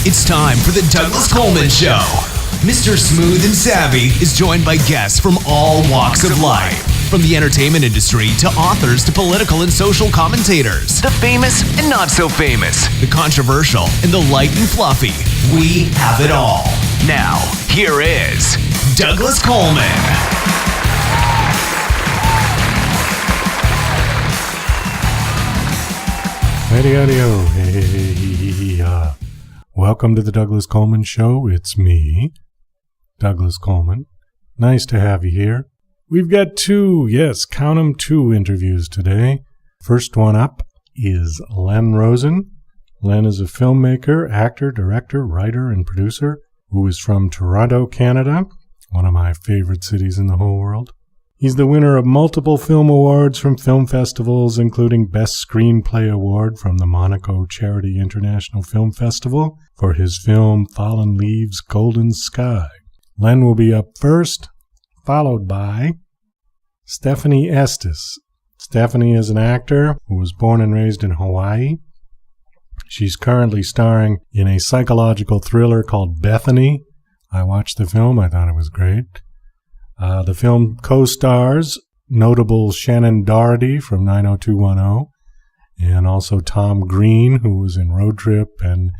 It's time for the Douglas Coleman Show. Mr. Smooth and Savvy is joined by guests from all walks of life. From the entertainment industry to authors to political and social commentators. The famous and not so famous. The controversial and the light and fluffy. We have it all. Now, here is Douglas Coleman. Howdy-o. Hey, welcome to the Douglas Coleman Show. It's me, Douglas Coleman. Nice to have you here. We've got two interviews today. First one up is Len Rosen. Len is a filmmaker, actor, director, writer, and producer who is from Toronto, Canada, one of my favorite cities in the whole world. He's the winner of multiple film awards from film festivals, including Best Screenplay Award from the Monaco Charity International Film Festival for his film Fallen Leaves, Golden Sky. Len will be up first, followed by Stefanie Estes. Stefanie is an actor who was born and raised in Hawaii. She's currently starring in a psychological thriller called Bethany. I watched the film. I thought it was great. The film co-stars notable Shannon Doherty from 90210 and also Tom Green, who was in Road Trip and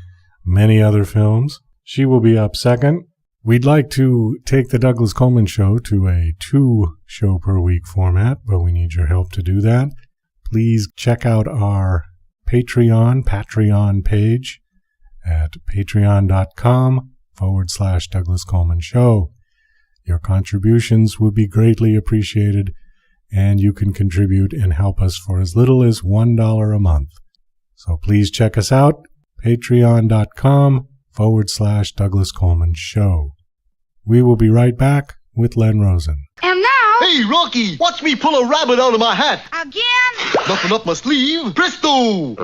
many other films. She will be up second. We'd like to take the Douglas Coleman Show to a 2-show-per-week format, but we need your help to do that. Please check out our Patreon page at patreon.com/Douglas Coleman Show. Your contributions would be greatly appreciated, and you can contribute and help us for as little as $1 a month. So please check us out, patreon.com/Douglas Coleman Show. We will be right back with Len Rosen. And now... Hey, Rocky, watch me pull a rabbit out of my hat. Again? Nothing up my sleeve. Presto!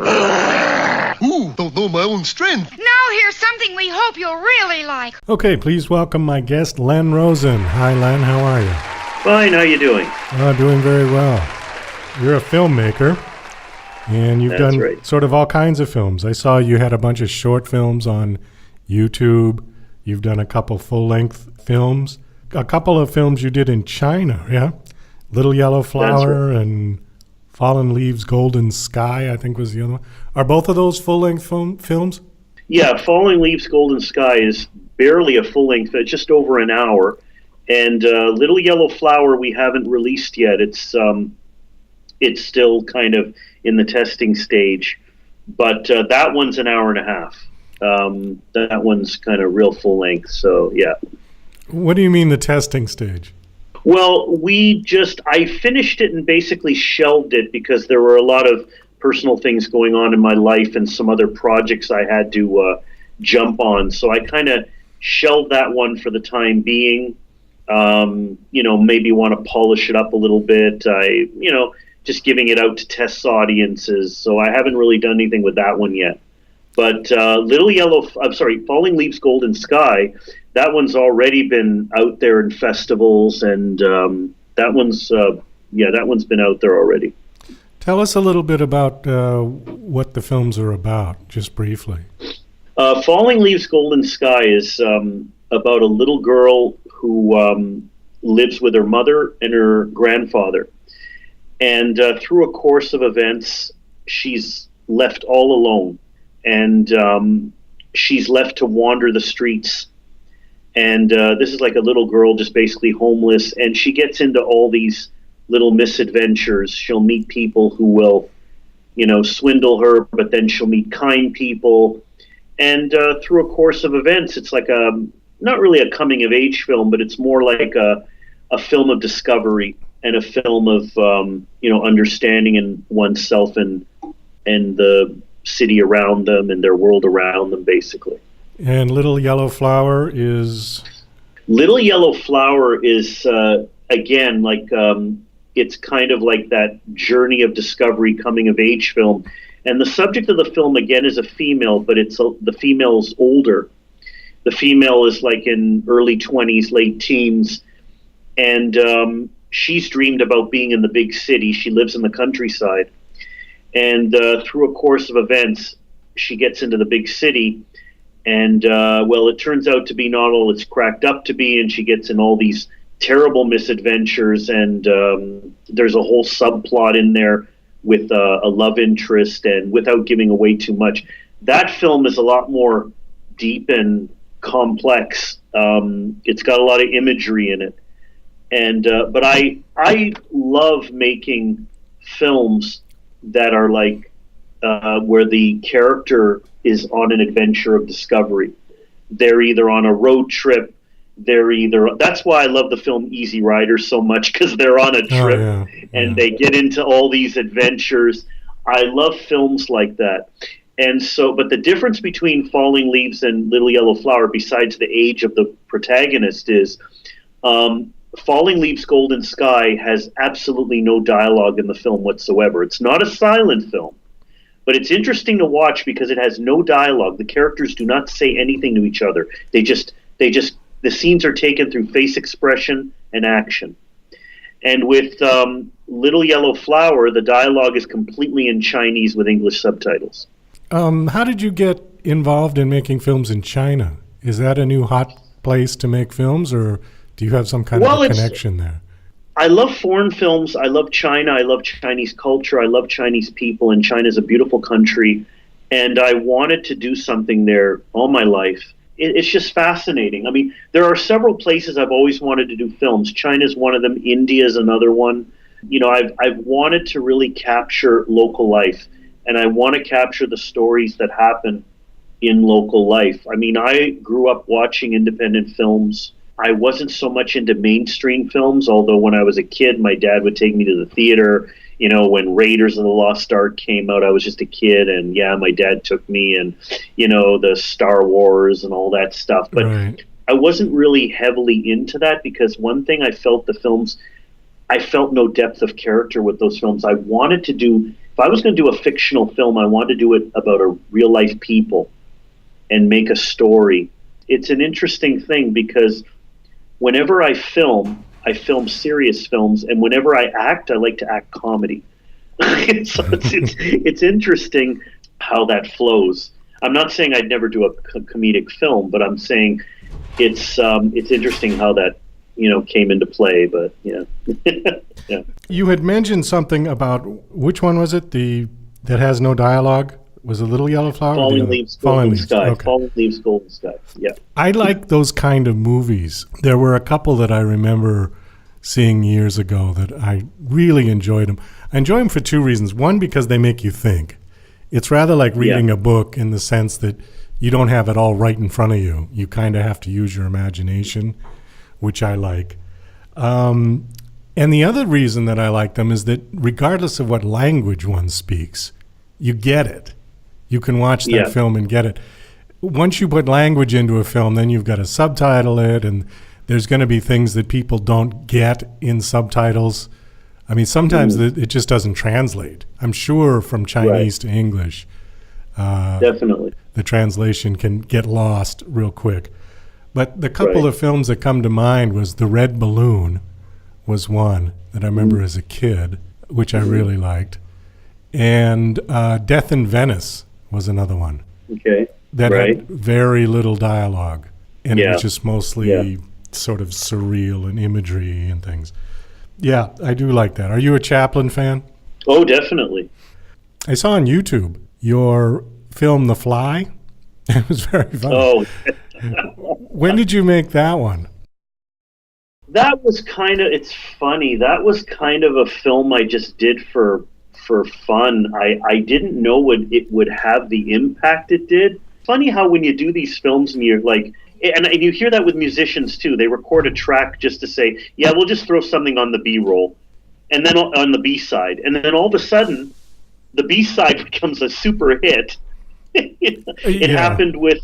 Ooh, don't know my own strength. Now here's something we hope you'll really like. Okay, please welcome my guest, Len Rosen. Hi, Len. How are you? Fine. How you doing? Doing very well. You're a filmmaker, and you've done right. Sort of all kinds of films. I saw you had a bunch of short films on YouTube. You've done a couple full-length films. A couple of films you did in China, yeah? Little Yellow Flower right. and Fallen Leaves, Golden Sky, I think was the other one. Are both of those full-length films? Yeah, Fallen Leaves, Golden Sky is barely a full-length, just over an hour. And Little Yellow Flower we haven't released yet. It's still kind of in the testing stage. But that one's an hour and a half. That one's kind of real full-length, so yeah. What do you mean the testing stage? Well, I finished it and basically shelved it because there were a lot of personal things going on in my life and some other projects I had to jump on. So I kind of shelved that one for the time being. Maybe want to polish it up a little bit. Just giving it out to test audiences. So I haven't really done anything with that one yet. But Falling Leaves, Golden Sky, that one's already been out there in festivals, and that one's been out there already. Tell us a little bit about what the films are about, just briefly. Falling Leaves, Golden Sky is about a little girl who lives with her mother and her grandfather. And through a course of events, she's left all alone. And she's left to wander the streets. And this is like a little girl just basically homeless. And she gets into all these little misadventures. She'll meet people who will, swindle her, but then she'll meet kind people. And through a course of events, it's like not really a coming-of-age film, but it's more like a film of discovery and a film of, understanding in oneself and the city around them and their world around them, basically. And Little Yellow Flower is? Little Yellow Flower is, again, like it's kind of like that journey of discovery, coming-of-age film. And the subject of the film, again, is a female, but the female's older. The female is like in early 20s, late teens, and she's dreamed about being in the big city. She lives in the countryside. And through a course of events, she gets into the big city, And, well, it turns out to be not all it's cracked up to be, and she gets in all these terrible misadventures, and there's a whole subplot in there with a love interest, and without giving away too much, that film is a lot more deep and complex. It's got a lot of imagery in it. And but I love making films that are like where the character is on an adventure of discovery. They're either on a road trip. That's why I love the film Easy Rider so much, because they're on a trip and they get into all these adventures. I love films like that. And so, but the difference between Falling Leaves and Little Yellow Flower, besides the age of the protagonist, is Falling Leaves, Golden Sky has absolutely no dialogue in the film whatsoever. It's not a silent film, but it's interesting to watch because it has no dialogue. The characters do not say anything to each other. The scenes are taken through face expression and action. And with Little Yellow Flower, the dialogue is completely in Chinese with English subtitles. How did you get involved in making films in China? Is that a new hot place to make films, or do you have some kind of a connection there? I love foreign films. I love China. I love Chinese culture. I love Chinese people, and China's a beautiful country. And I wanted to do something there all my life. It's just fascinating. I mean, there are several places I've always wanted to do films. China's one of them. India's another one. You know, I've wanted to really capture local life, and I want to capture the stories that happen in local life. I mean, I grew up watching independent films. I wasn't so much into mainstream films, although when I was a kid, my dad would take me to the theater. You know, when Raiders of the Lost Ark came out, I was just a kid, and my dad took me, and, you know, the Star Wars and all that stuff. But I wasn't really heavily into that because one thing I felt I felt no depth of character with those films. I wanted to do, if I was going to do a fictional film, I wanted to do it about a real life people and make a story. It's an interesting thing because whenever I film serious films, and whenever I act, I like to act comedy. So it's interesting how that flows. I'm not saying I'd never do a comedic film, but I'm saying it's interesting how that, you know, came into play. But yeah. You had mentioned something about, which one was it? That has no dialogue? Was it Little Yellow Flower? Falling Leaves, Golden Sky. Okay. Falling Leaves, Golden Sky. Yeah. I like those kind of movies. There were a couple that I remember seeing years ago that I really enjoyed them. I enjoy them for two reasons. One, because they make you think. It's rather like reading a book in the sense that you don't have it all right in front of you. You kind of have to use your imagination, which I like. And the other reason that I like them is that regardless of what language one speaks, you get it. You can watch that film and get it. Once you put language into a film, then you've got to subtitle it, and there's going to be things that people don't get in subtitles. I mean, sometimes it just doesn't translate. I'm sure from Chinese to English, definitely the translation can get lost real quick. But the couple of films that come to mind was The Red Balloon was one that I remember as a kid, which I really liked. And Death in Venice was another one. Okay. That had very little dialogue. And it was just mostly sort of surreal and imagery and things. Yeah, I do like that. Are you a Chaplin fan? Oh, definitely. I saw on YouTube your film The Fly. It was very funny. Oh. When did you make that one? That was it's funny. That was kind of a film I just did for fun. I didn't know it would have the impact it did. Funny how when you do these films and you're like, and you hear that with musicians too, they record a track just to say, yeah, we'll just throw something on the B-roll, and then on the B-side, and then all of a sudden the B-side becomes a super hit. It happened with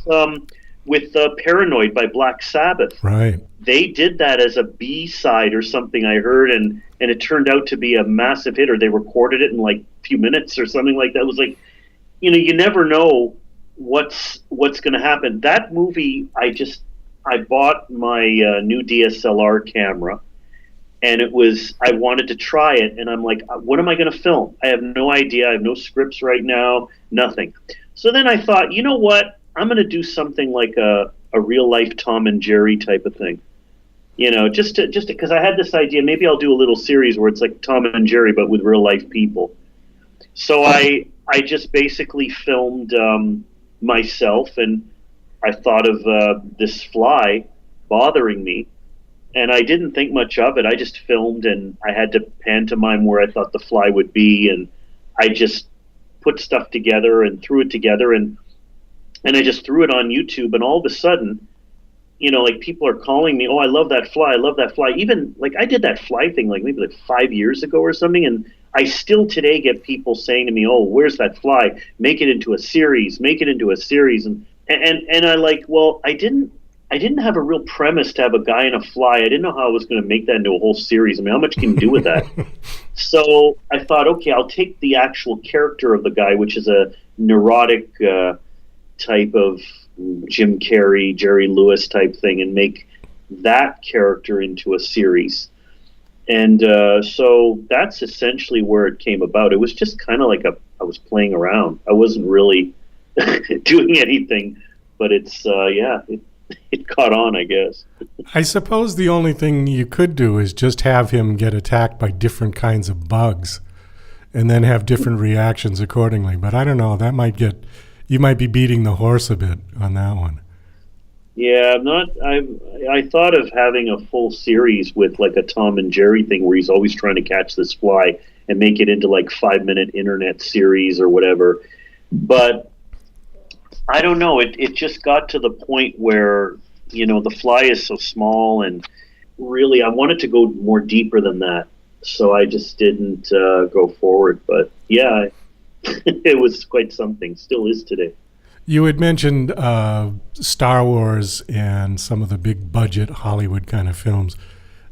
Paranoid by Black Sabbath. Right. They did that as a B-side or something, I heard, and it turned out to be a massive hit, or they recorded it in like a few minutes or something like that. It was like, you know, you never know what's going to happen. That movie, I bought my new DSLR camera, and I wanted to try it, and I'm like, what am I going to film? I have no idea. I have no scripts right now, nothing. So then I thought, you know what? I'm going to do something like a real life Tom and Jerry type of thing. Just because I had this idea, maybe I'll do a little series where it's like Tom and Jerry, but with real life people. So I just basically filmed myself, and I thought of this fly bothering me, and I didn't think much of it. I just filmed, and I had to pantomime where I thought the fly would be, and I just put stuff together and threw it together, and I just threw it on YouTube, and all of a sudden, like people are calling me, oh, I love that fly, I love that fly. Even like I did that fly thing like maybe like 5 years ago or something, and I still today get people saying to me, oh, where's that fly? Make it into a series, and I like, well, I didn't have a real premise to have a guy and a fly. I didn't know how I was going to make that into a whole series. I mean, how much can you do with that? So I thought, okay, I'll take the actual character of the guy, which is a neurotic type of Jim Carrey, Jerry Lewis type thing, and make that character into a series. And so that's essentially where it came about. It was just kind of like I was playing around. I wasn't really doing anything, but it's it caught on, I guess. I suppose the only thing you could do is just have him get attacked by different kinds of bugs and then have different reactions accordingly. But I don't know, you might be beating the horse a bit on that one. Yeah, I thought of having a full series with like a Tom and Jerry thing where he's always trying to catch this fly and make it into like 5-minute internet series or whatever. But I don't know. It just got to the point where, the fly is so small, and really I wanted to go more deeper than that. So I just didn't go forward. But yeah, it was quite something. Still is today. You had mentioned Star Wars and some of the big budget Hollywood kind of films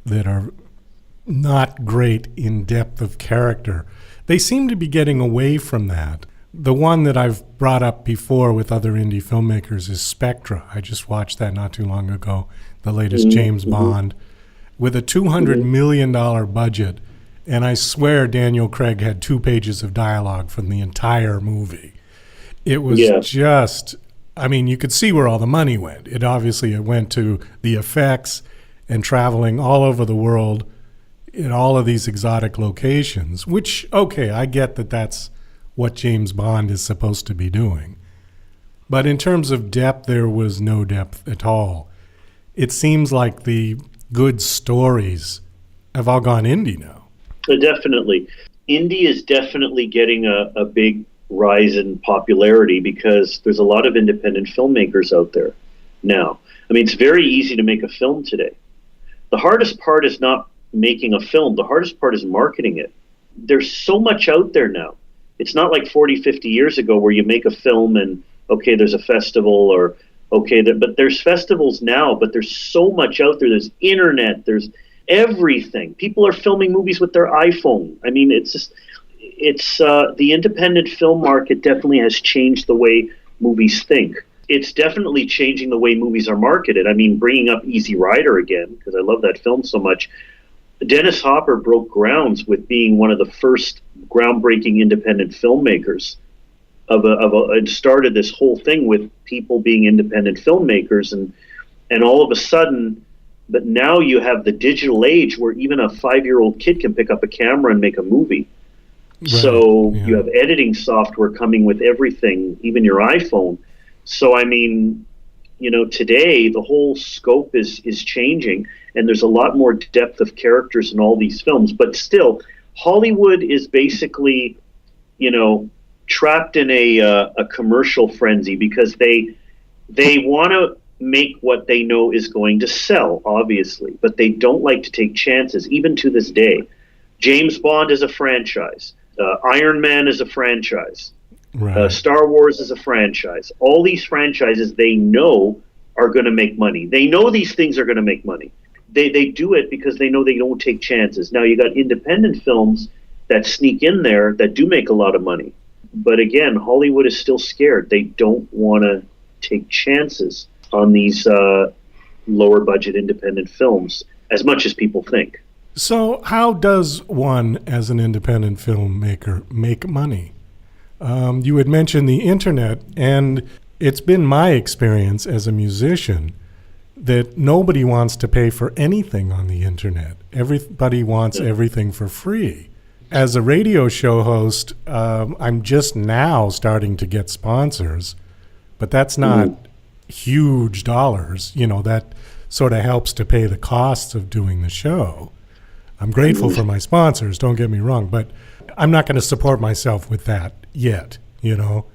that are not great in depth of character. They seem to be getting away from that. The one that I've brought up before with other indie filmmakers is Spectra. I just watched that not too long ago, the latest James Bond, with a $200 million budget. And I swear Daniel Craig had 2 pages of dialogue from the entire movie. It was just, I mean, you could see where all the money went. It went to the effects and traveling all over the world in all of these exotic locations, which, okay, I get that that's what James Bond is supposed to be doing. But in terms of depth, there was no depth at all. It seems like the good stories have all gone indie now. Definitely. Indie is definitely getting a big rise in popularity because there's a lot of independent filmmakers out there now. I mean, it's very easy to make a film today. The hardest part is not making a film. The hardest part is marketing it. There's so much out there now. It's not like 40, 50 years ago where you make a film and, okay, there's a festival or, okay, but there's festivals now, but there's so much out there. There's internet, there's everything. People are filming movies with their iPhone. I mean, the independent film market definitely has changed the way movies think. It's definitely changing the way movies are marketed. I mean, bringing up Easy Rider again, because I love that film so much. Dennis Hopper broke grounds with being one of the first groundbreaking independent filmmakers and started this whole thing with people being independent filmmakers, and all of a sudden, but now you have the digital age where even a 5-year-old kid can pick up a camera and make a movie. Right. So you have editing software coming with everything, even your iPhone. So I mean, today the whole scope is changing, and there's a lot more depth of characters in all these films. But still, Hollywood is basically, trapped in a commercial frenzy because they want to make what they know is going to sell, obviously, but they don't like to take chances, even to this day. James Bond is a franchise. Iron Man is a franchise. Right. Star Wars is a franchise. All these franchises they know are going to make money. They know these things are going to make money. They do it because they know they don't take chances. Now you got independent films that sneak in there that do make a lot of money. But again, Hollywood is still scared. They don't want to take chances on these lower budget independent films as much as people think. So how does one, as an independent filmmaker, make money? You had mentioned the internet, and it's been my experience as a musician that nobody wants to pay for anything on the internet. Everybody wants everything for free. As a radio show host, I'm just now starting to get sponsors, but that's not huge dollars. You know, that sort of helps to pay the costs of doing the show. I'm grateful for my sponsors, don't get me wrong, but I'm not going to support myself with that yet, you know.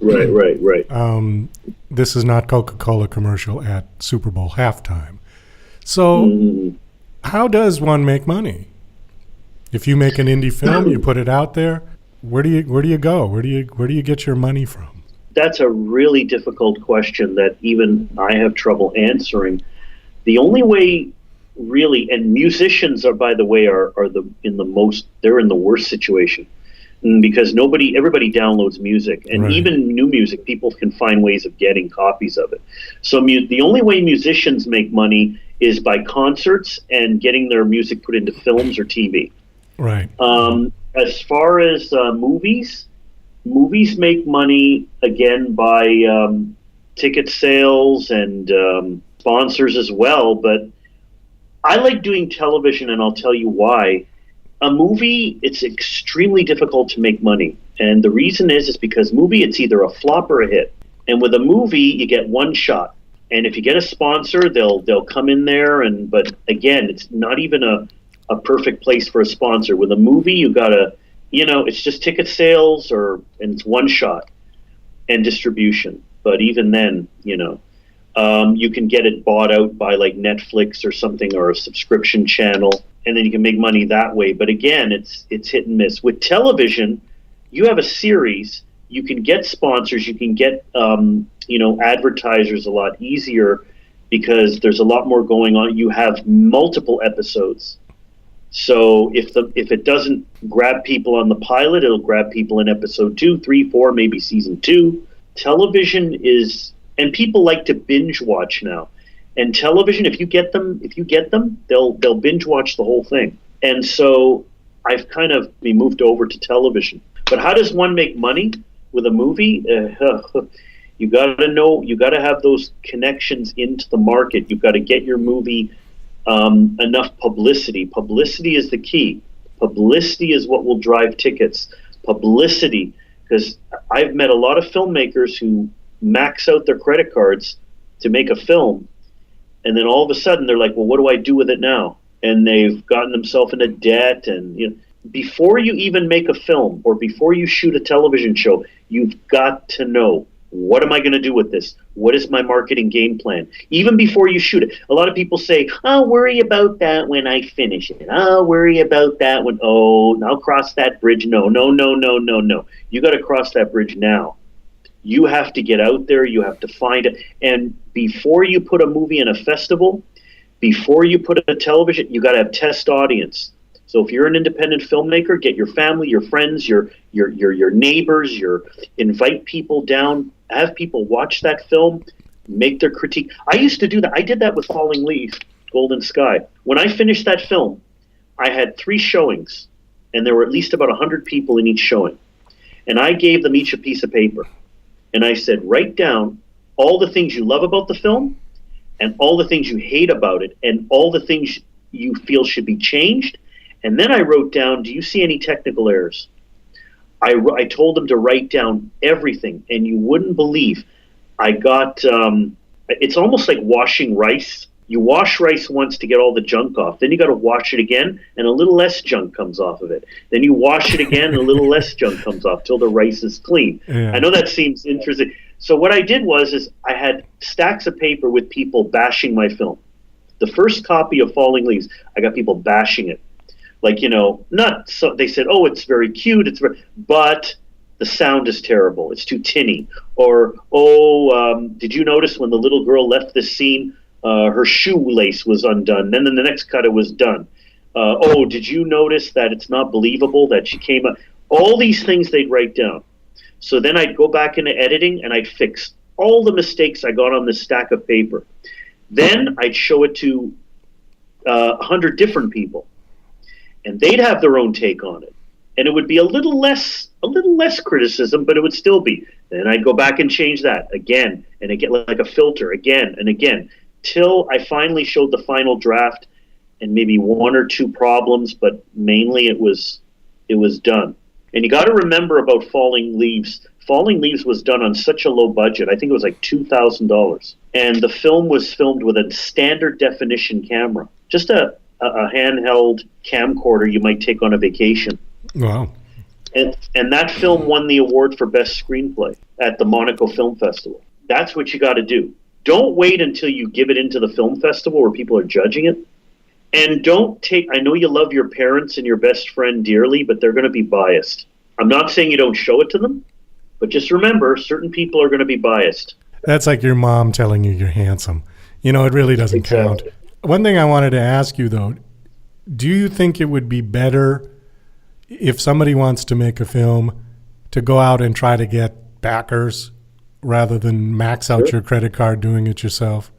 Right. This is not Coca-Cola commercial at Super Bowl halftime. So how does one make money? If you make an indie film, you put it out there, where do you go? Where do you get your money from? That's a really difficult question that even I have trouble answering. The only way really, and musicians are, by the way, they're in the worst situation. Because everybody downloads music, and even new music, people can find ways of getting copies of it. So the only way musicians make money is by concerts and getting their music put into films or TV. Right. As far as movies make money again by ticket sales and sponsors as well. But I like doing television, and I'll tell you why. A movie, it's extremely difficult to make money. And the reason is because it's either a flop or a hit. And with a movie, you get one shot. And if you get a sponsor, they'll come in there. But again, it's not even a perfect place for a sponsor. With a movie, you gotta, it's just ticket sales and it's one shot and distribution. But even then, you can get it bought out by like Netflix or something, or a subscription channel. And then you can make money that way. But again, it's hit and miss. With television, you have a series, you can get sponsors, you can get advertisers a lot easier because there's a lot more going on. You have multiple episodes. So if it doesn't grab people on the pilot, it'll grab people in episode 2, 3, 4, maybe season 2. Television and people like to binge watch now. And television, if you get them, they'll binge watch the whole thing. And so I've kind of been moved over to television. But how does one make money with a movie? You got to have those connections into the market. You've got to get your movie enough publicity. Publicity is the key. Publicity is what will drive tickets. Publicity, because I've met a lot of filmmakers who max out their credit cards to make a film. And then all of a sudden they're like, well, what do I do with it now? And they've gotten themselves into debt. And before you even make a film or before you shoot a television show, you've got to know, what am I going to do with this? What is my marketing game plan? Even before you shoot it. A lot of people say, I'll worry about that when I finish it. I'll worry about that when, I'll cross that bridge. No. You got to cross that bridge now. You have to get out there. You have to find it. And before you put a movie in a festival, before you put a television, you got to have test audience. So if you're an independent filmmaker, get your family, your friends, your neighbors, invite people down, have people watch that film, make their critique. I used to do that. I did that with Falling Leaf, Golden Sky. When I finished that film, I had 3 showings, and there were at least about 100 people in each showing. And I gave them each a piece of paper. And I said, write down all the things you love about the film and all the things you hate about it and all the things you feel should be changed. And then I wrote down, do you see any technical errors? I told them to write down everything. And you wouldn't believe, I got, it's almost like washing rice. You wash rice once to get all the junk off. Then you got to wash it again, and a little less junk comes off of it. Then you wash it again, and a little less junk comes off till the rice is clean. Yeah. I know that seems interesting. So what I did was I had stacks of paper with people bashing my film. The first copy of Falling Leaves, I got people bashing it. Like, not so. They said, "Oh, it's very cute. But the sound is terrible. It's too tinny." Or, did you notice when the little girl left this scene? Her shoelace was undone. Then in the next cut, it was done. Did you notice that it's not believable that she came up? All these things they'd write down. So then I'd go back into editing and I'd fix all the mistakes I got on this stack of paper. Then I'd show it to 100 different people, and they'd have their own take on it. And it would be a little less criticism, but it would still be. Then I'd go back and change that again and again, like a filter, again and again, till I finally showed the final draft and maybe one or two problems, but mainly it was done. And you got to remember about Falling Leaves. Falling Leaves was done on such a low budget. I think it was like $2,000. And the film was filmed with a standard definition camera, just a handheld camcorder you might take on a vacation. Wow. And that film won the award for Best Screenplay at the Monaco Film Festival. That's what you got to do. Don't wait until you give it into the film festival where people are judging it. And I know you love your parents and your best friend dearly, but they're going to be biased. I'm not saying you don't show it to them, but just remember, certain people are going to be biased. That's like your mom telling you you're handsome. You know, it really doesn't count. One thing I wanted to ask you, though, do you think it would be better if somebody wants to make a film to go out and try to get backers rather than max out your credit card doing it yourself?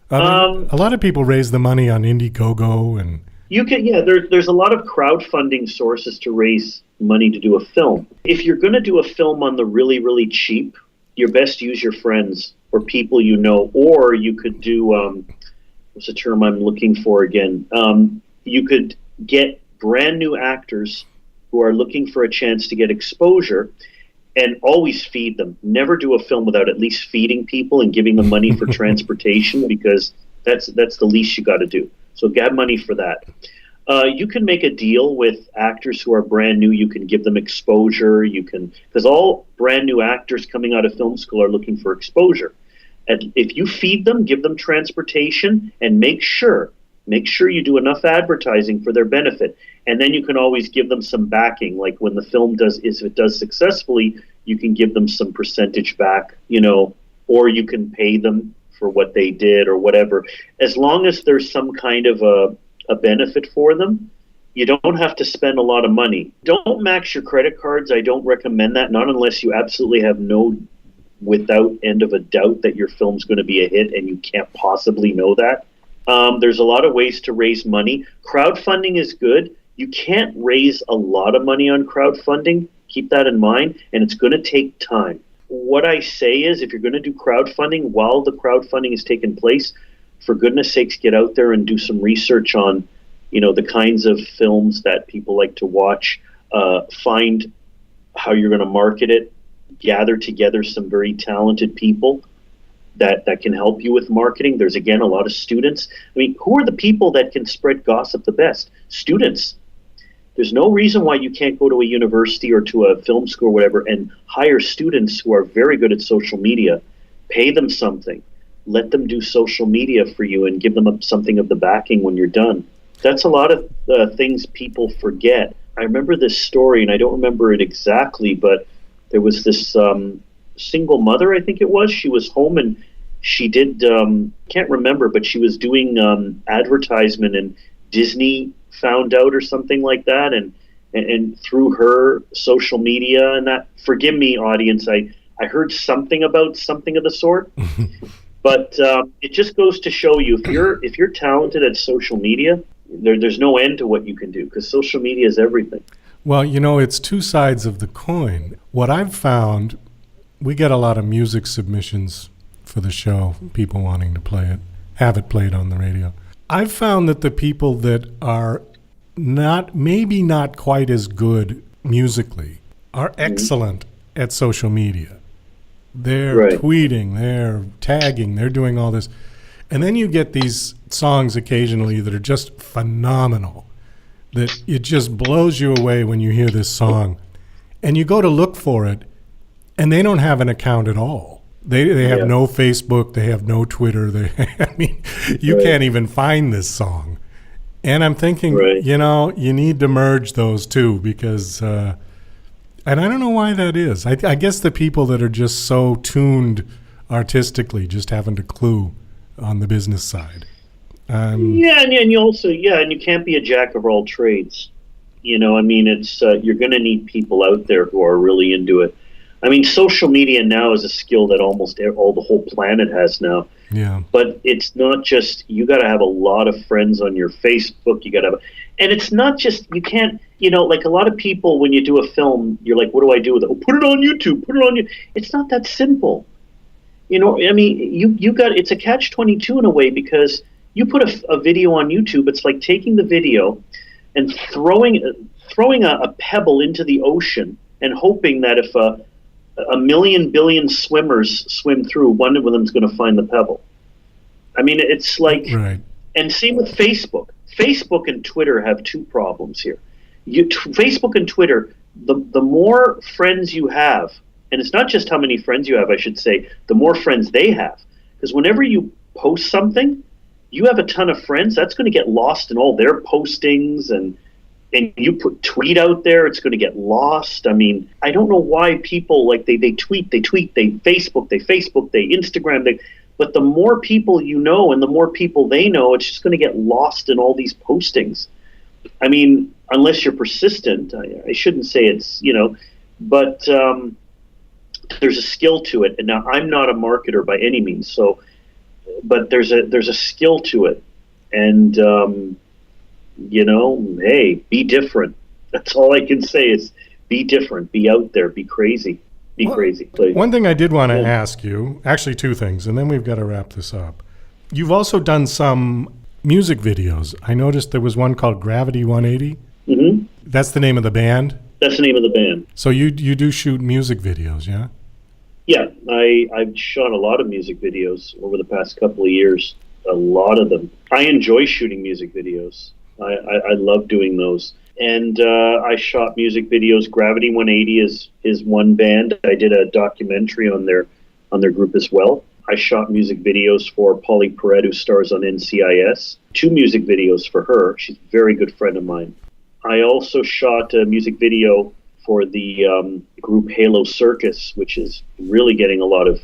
A lot of people raise the money on Indiegogo, and you can. Yeah, there's a lot of crowdfunding sources to raise money to do a film. If you're going to do a film on the really, really cheap, you're best to use your friends or people you know, or you could do what's the term I'm looking for again? You could get brand new actors who are looking for a chance to get exposure, and always feed them. Never do a film without at least feeding people and giving them money for transportation, because that's the least you got to do. So get money for that. You can make a deal with actors who are brand new. You can give them exposure. Because all brand new actors coming out of film school are looking for exposure. And if you feed them, give them transportation, and make sure you do enough advertising for their benefit. And then you can always give them some backing. Like when the film if it does successfully, you can give them some percentage back, or you can pay them for what they did or whatever. As long as there's some kind of a benefit for them, you don't have to spend a lot of money. Don't max your credit cards. I don't recommend that, not unless you absolutely have no without end of a doubt that your film's going to be a hit and you can't possibly know that. There's a lot of ways to raise money. Crowdfunding is good. You can't raise a lot of money on crowdfunding. Keep that in mind, and it's going to take time. What I say is, if you're going to do crowdfunding, while the crowdfunding is taking place, for goodness sakes, get out there and do some research on, the kinds of films that people like to watch. Find how you're going to market it. Gather together some very talented people that can help you with marketing. There's, again, a lot of students. I mean, who are the people that can spread gossip the best? Students. There's no reason why you can't go to a university or to a film school or whatever and hire students who are very good at social media. Pay them something. Let them do social media for you and give them something of the backing when you're done. That's a lot of things people forget. I remember this story, and I don't remember it exactly, but there was this single mother, I think it was. She was home and she did, can't remember, but she was doing advertisement, and Disney found out or something like that, and through her social media and that. Forgive me, audience, I heard something about something of the sort. But it just goes to show you, if you're talented at social media, there's no end to what you can do, because social media is everything. Well, it's two sides of the coin. What I've found, we get a lot of music submissions for the show, people wanting to play it, have it played on the radio. I've found that the people that are maybe not quite as good musically are excellent at social media. They're tweeting, they're tagging, they're doing all this. And then you get these songs occasionally that are just phenomenal, that it just blows you away when you hear this song. And you go to look for it, and they don't have an account at all. They have no Facebook, they have no Twitter. You can't even find this song. And I'm thinking, you need to merge those two, because, and I don't know why that is. I guess the people that are just so tuned artistically just haven't a clue on the business side. And you also, and you can't be a jack of all trades. It's you're going to need people out there who are really into it. I mean, social media now is a skill that almost the whole planet has now. Yeah. But it's not just, you got to have a lot of friends on your Facebook. You got to have, and it's not just, you can't, like a lot of people, when you do a film, you're like, what do I do with it? Oh, put it on YouTube, put it on you. It's not that simple. I mean, you got, it's a catch-22 in a way, because you put a video on YouTube, it's like taking the video and throwing a pebble into the ocean and hoping that if a million billion swimmers swim through, one of them's going to find the pebble. I mean, it's like, right. And same with Facebook. Facebook and Twitter have two problems here. Facebook and Twitter, the more friends you have, and it's not just how many friends you have, I should say, the more friends they have. Because whenever you post something, you have a ton of friends, that's going to get lost in all their postings, and you put tweet out there, it's going to get lost. I mean, I don't know why people, like, they tweet, they Facebook, they Instagram, but the more people you know and the more people they know, it's just going to get lost in all these postings. I mean, unless you're persistent, I shouldn't say it's, but there's a skill to it. And now, I'm not a marketer by any means, but there's a skill to it. And, hey, be different. That's all I can say is be different, be out there, be crazy, crazy. Please. One thing I did want to ask you, actually two things, and then we've got to wrap this up. You've also done some music videos. I noticed there was one called Gravity 180. Mm-hmm. That's the name of the band? That's the name of the band. So you do shoot music videos, yeah? Yeah, I've shot a lot of music videos over the past couple of years, a lot of them. I enjoy shooting music videos. I love doing those. And I shot music videos. Gravity 180 is one band. I did a documentary on their group as well. I shot music videos for Polly Perret, who stars on NCIS. 2 music videos for her. She's a very good friend of mine. I also shot a music video for the group Halo Circus, which is really getting a lot of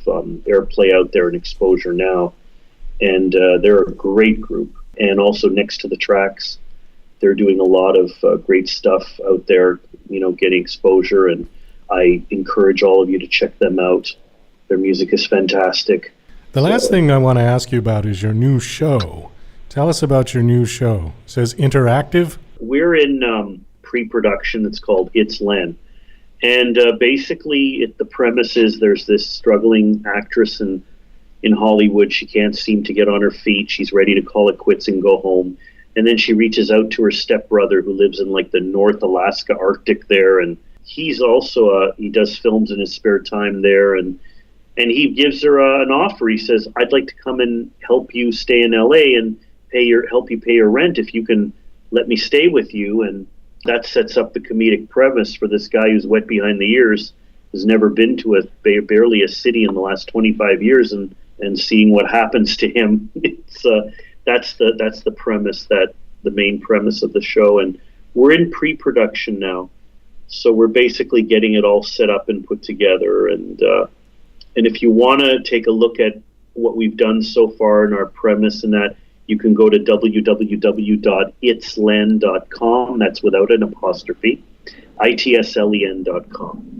airplay out there and exposure now. And they're a great group. And also Next to the Tracks, they're doing a lot of great stuff out there, getting exposure. And I encourage all of you to check them out. Their music is fantastic. The last thing I want to ask you about is your new show. Tell us about your new show. It says interactive. We're in pre-production. It's called It's Len. And basically, the premise is there's this struggling actress in Hollywood. She can't seem to get on her feet. She's ready to call it quits and go home. And then she reaches out to her stepbrother, who lives in like the North Alaska Arctic there. And he's also, he does films in his spare time there. And he gives her an offer. He says, I'd like to come and help you stay in LA and help you pay your rent if you can let me stay with you. And that sets up the comedic premise for this guy who's wet behind the ears, has never been to barely a city in the last 25 years, and seeing what happens to him. It's that's the premise, the main premise of the show. And we're in pre-production now, so we're basically getting it all set up and put together. And if you want to take a look at what we've done so far in our premise and that, you can go to www.itslen.com. That's without an apostrophe. itslen.com.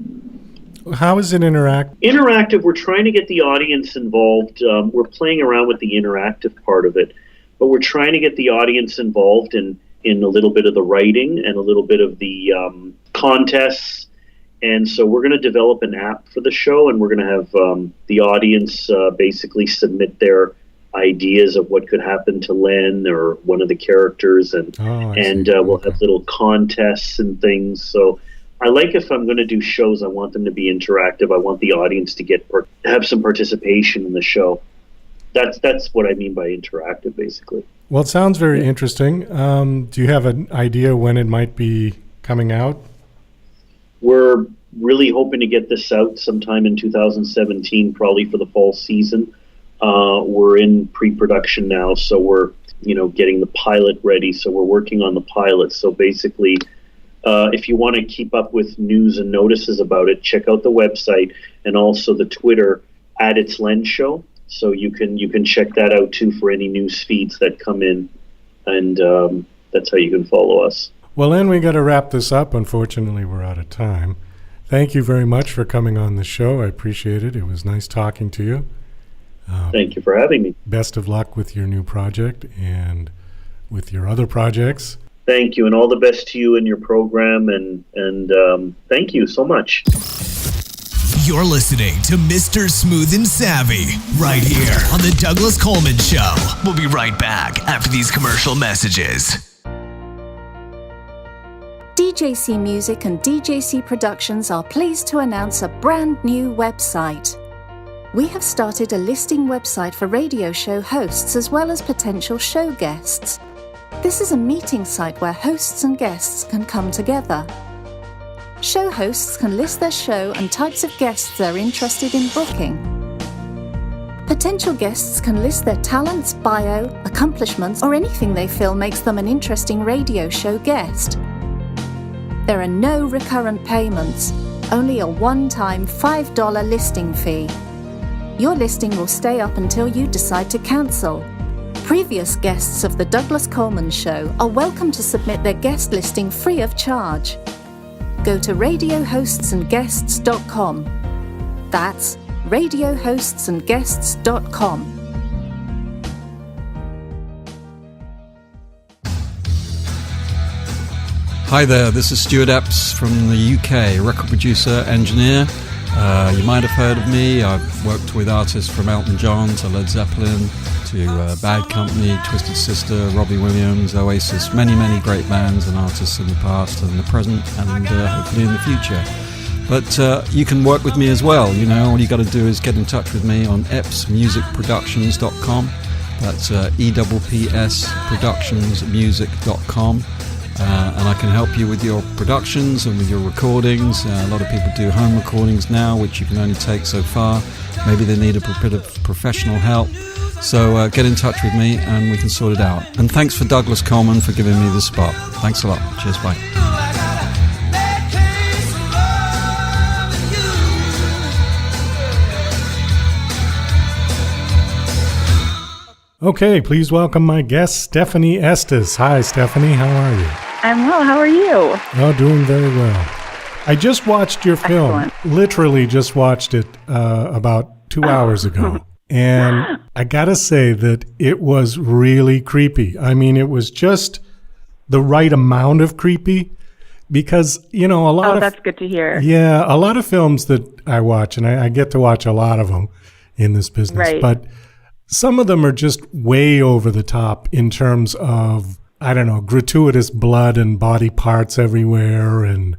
How is it interactive? Interactive, we're trying to get the audience involved. We're playing around with the interactive part of it, but we're trying to get the audience involved in a little bit of the writing and a little bit of the contests. And so we're going to develop an app for the show, and we're going to have the audience basically submit their ideas of what could happen to Len or one of the characters, and we'll have little contests and things. So I like, if I'm going to do shows, I want them to be interactive. I want the audience to have some participation in the show. That's what I mean by interactive, basically. Well, it sounds very interesting. Do you have an idea when it might be coming out? We're really hoping to get this out sometime in 2017, probably for the fall season. We're in pre-production now, so we're getting the pilot ready. So we're working on the pilot. So basically, if you want to keep up with news and notices about it, check out the website and also the Twitter @itslen_show. So you can check that out too for any news feeds that come in, and that's how you can follow us. Well, Len, we got to wrap this up. Unfortunately, we're out of time. Thank you very much for coming on the show. I appreciate it. It was nice talking to you. Thank you for having me. Best of luck with your new project and with your other projects. Thank you, and all the best to you and your program, and thank you so much. You're listening to Mr. Smooth and Savvy right here on The Douglas Coleman Show. We'll be right back after these commercial messages. DJC Music and DJC Productions are pleased to announce a brand new website. We have started a listing website for radio show hosts as well as potential show guests. This is a meeting site where hosts and guests can come together. Show hosts can list their show and types of guests they're interested in booking. Potential guests can list their talents, bio, accomplishments, or anything they feel makes them an interesting radio show guest. There are no recurrent payments, only a one-time $5 listing fee. Your listing will stay up until you decide to cancel. Previous guests of The Douglas Coleman Show are welcome to submit their guest listing free of charge. Go to radiohostsandguests.com. That's radiohostsandguests.com. Hi there, this is Stuart Epps from the UK, record producer, engineer. You might have heard of me. I've worked with artists from Elton John to Led Zeppelin to Bad Company, Twisted Sister, Robbie Williams, Oasis, many, many great bands and artists in the past and the present and hopefully in the future. But you can work with me as well. You know, all you got to do is get in touch with me on eppsmusicproductions.com. That's EWPSproductionsmusic.com. And I can help you with your productions and with your recordings. A lot of people do home recordings now, which you can only take so far. Maybe they need a bit of professional help. So get in touch with me and we can sort it out. And thanks for Douglas Coleman for giving me this spot. Thanks a lot. Cheers, bye. Okay, please welcome my guest, Stefanie Estes. Hi, Stefanie. How are you? I'm well. How are you? Oh, doing very well. I just watched your film. Excellent. Literally just watched it about 2 hours ago. And I got to say that it was really creepy. I mean, it was just the right amount of creepy because, you know, a lot of... Oh, that's good to hear. Yeah, a lot of films that I watch, and I get to watch a lot of them in this business, Right. but some of them are just way over the top in terms of, I don't know, gratuitous blood and body parts everywhere. And,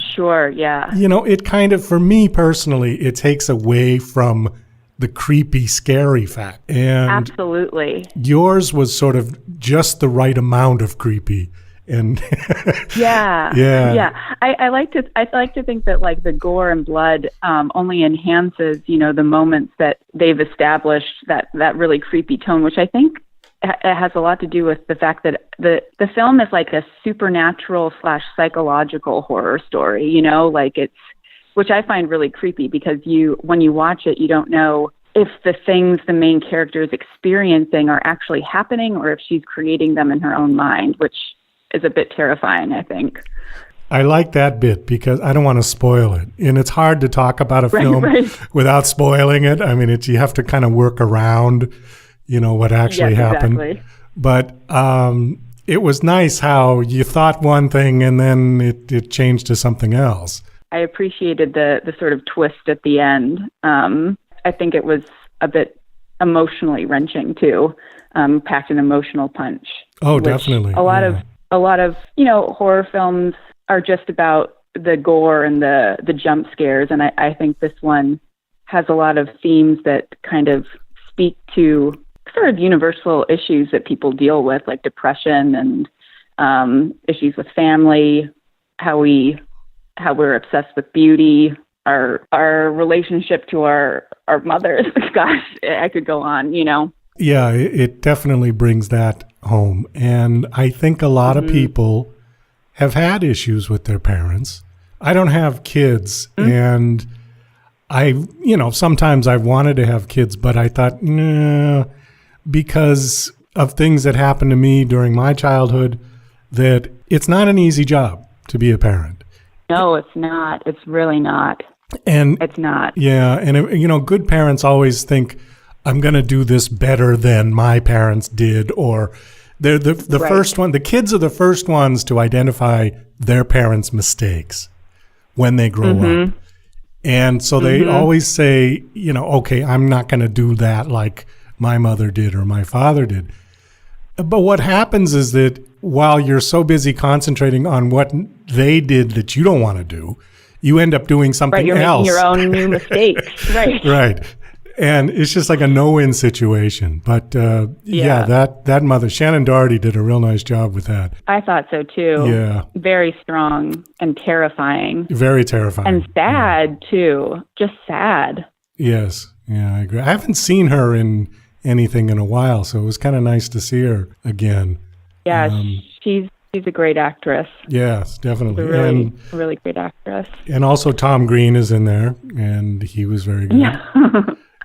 Sure, yeah. you know, it kind of, for me personally, it takes away from the creepy, scary fact. And Absolutely. yours was sort of just the right amount of creepy. And Yeah. Yeah. I like to think that like the gore and blood only enhances, you know, the moments that they've established that really creepy tone, which I think it has a lot to do with the fact that the film is like a supernatural / psychological horror story, you know, like which I find really creepy because when you watch it, you don't know if the things the main character is experiencing are actually happening or if she's creating them in her own mind, which is a bit terrifying, I think. I like that bit because I don't want to spoil it. And it's hard to talk about a film without spoiling it. I mean, you have to kind of work around, you know, what actually happened. Exactly. But it was nice how you thought one thing and then it changed to something else. I appreciated the sort of twist at the end. I think it was a bit emotionally wrenching too, packed an emotional punch. Oh, definitely. A lot of, you know, horror films are just about the gore and the jump scares. And I think this one has a lot of themes that kind of speak to sort of universal issues that people deal with, like depression and issues with family, how we're obsessed with beauty, our relationship to our mothers. Gosh, I could go on, you know. Yeah, it definitely brings that home. And I think a lot of people have had issues with their parents. I don't have kids, and sometimes I've wanted to have kids, but I thought, no, because of things that happened to me during my childhood, that it's not an easy job to be a parent. No, it's not. It's really not. And it's not. Yeah, and good parents always think, I'm going to do this better than my parents did, or they're the Right. first one. The kids are the first ones to identify their parents' mistakes when they grow up. And so they always say, okay, I'm not going to do that like my mother did or my father did. But what happens is that while you're so busy concentrating on what they did that you don't want to do, you end up doing something You're else. making your own new mistakes. Right. Right. And it's just like a no-win situation. But that mother, Shannon Doherty, did a real nice job with that. I thought so too. Yeah. Very strong and terrifying. Very terrifying. And sad too. Just sad. Yes. Yeah, I agree. I haven't seen her in anything in a while, so it was kind of nice to see her again. Yeah, she's a great actress. Yes, definitely. Really great actress. And also Tom Green is in there, and he was very good. Yeah.